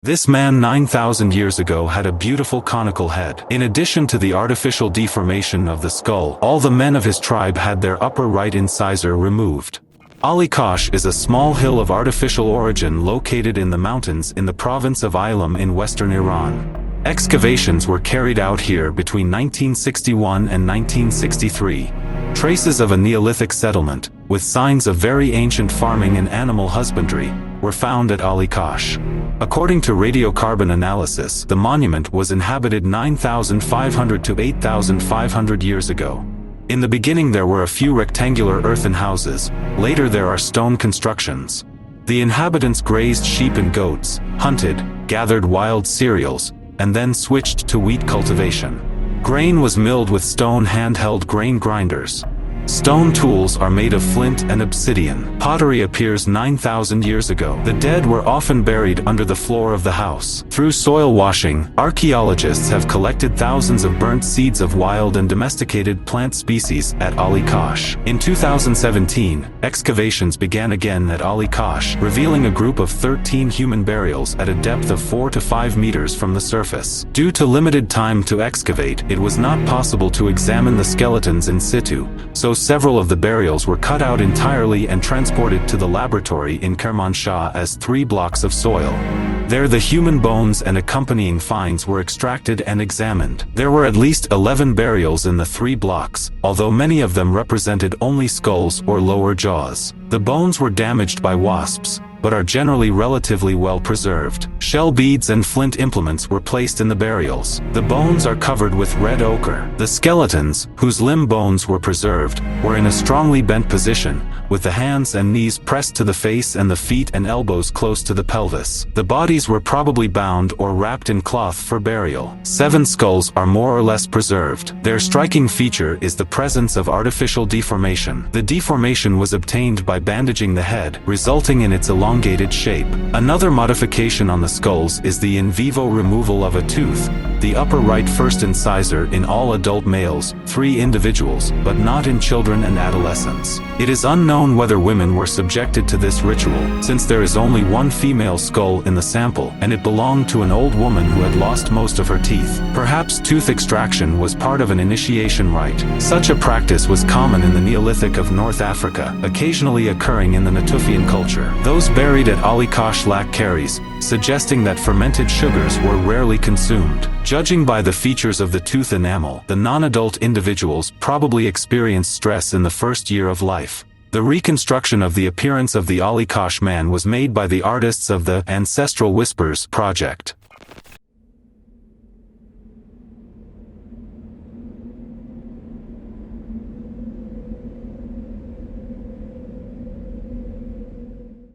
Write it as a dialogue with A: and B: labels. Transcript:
A: This man 9,000 years ago had a beautiful conical head. In addition to the artificial deformation of the skull, all the men of his tribe had their upper right incisor removed. Ali Kosh is a small hill of artificial origin located in the mountains in the province of Ilam in western Iran. Excavations were carried out here between 1961 and 1963. Traces of a Neolithic settlement, with signs of very ancient farming and animal husbandry, were found at Ali Kosh. According to radiocarbon analysis, the monument was inhabited 9,500 to 8,500 years ago. In the beginning there were a few rectangular earthen houses, later there are stone constructions. The inhabitants grazed sheep and goats, hunted, gathered wild cereals, and then switched to wheat cultivation. Grain was milled with stone handheld grain grinders. Stone tools are made of flint and obsidian. Pottery appears 9,000 years ago. The dead were often buried under the floor of the house. Through soil washing, archaeologists have collected thousands of burnt seeds of wild and domesticated plant species at Ali Kosh. In 2017, excavations began again at Ali Kosh, revealing a group of 13 human burials at a depth of 4 to 5 meters from the surface. Due to limited time to excavate, it was not possible to examine the skeletons in situ, so several of the burials were cut out entirely and transported to the laboratory in Kermanshah as 3 blocks of soil. There the human bones and accompanying finds were extracted and examined. There were at least 11 burials in the 3 blocks, although many of them represented only skulls or lower jaws. The bones were damaged by wasps, but are generally relatively well preserved. Shell beads and flint implements were placed in the burials. The bones are covered with red ochre. The skeletons, whose limb bones were preserved, were in a strongly bent position, with the hands and knees pressed to the face and the feet and elbows close to the pelvis. The bodies were probably bound or wrapped in cloth for burial. 7 skulls are more or less preserved. Their striking feature is the presence of artificial deformation. The deformation was obtained by bandaging the head, resulting in its elongated shape. Another modification on the skulls is the in vivo removal of a tooth, the upper right first incisor in all adult males, 3 individuals, but not in children and adolescents. It is unknown whether women were subjected to this ritual, since there is only 1 female skull in the sample, and it belonged to an old woman who had lost most of her teeth. Perhaps tooth extraction was part of an initiation rite. Such a practice was common in the Neolithic of North Africa, occasionally occurring in the Natufian culture. Those buried at Ali Kosh lack caries, suggesting that fermented sugars were rarely consumed. Judging by the features of the tooth enamel, the non-adult individuals probably experienced stress in the first year of life. The reconstruction of the appearance of the Ali Kosh man was made by the artists of the Ancestral Whispers project.